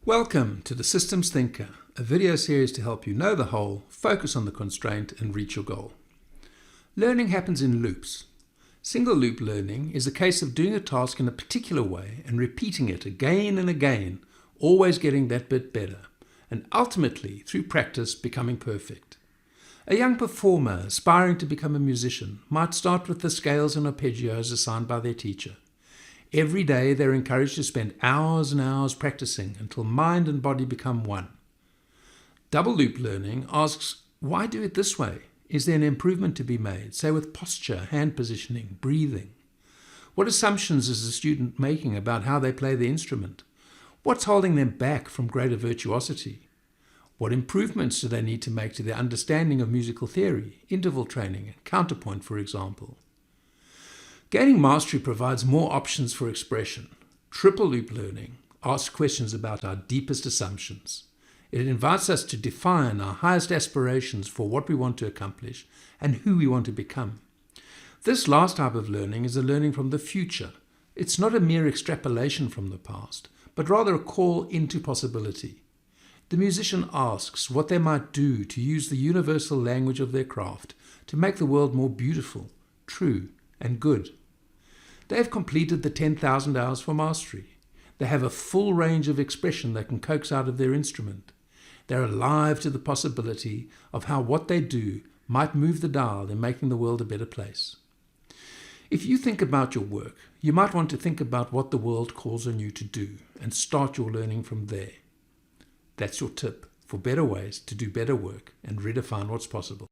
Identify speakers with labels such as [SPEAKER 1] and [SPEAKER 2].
[SPEAKER 1] Welcome to The Systems Thinker, a video series to help you know the whole, focus on the constraint, and reach your goal. Learning happens in loops. Single loop learning is a case of doing a task in a particular way and repeating it again and again, always getting that bit better, and ultimately, through practice, becoming perfect. A young performer aspiring to become a musician might start with the scales and arpeggios assigned by their teacher. Every day they're encouraged to spend hours and hours practicing until mind and body become one. Double loop learning asks, why do it this way? Is there an improvement to be made, say with posture, hand positioning, breathing? What assumptions is the student making about how they play the instrument? What's holding them back from greater virtuosity? What improvements do they need to make to their understanding of musical theory, interval training, and counterpoint, for example? Gaining mastery provides more options for expression. Triple loop learning asks questions about our deepest assumptions. It invites us to define our highest aspirations for what we want to accomplish and who we want to become. This last type of learning is a learning from the future. It's not a mere extrapolation from the past, but rather a call into possibility. The musician asks what they might do to use the universal language of their craft to make the world more beautiful, true, and good. They have completed the 10,000 hours for mastery. They have a full range of expression they can coax out of their instrument. They're alive to the possibility of how what they do might move the dial in making the world a better place. If you think about your work, you might want to think about what the world calls on you to do and start your learning from there. That's your tip for better ways to do better work and redefine what's possible.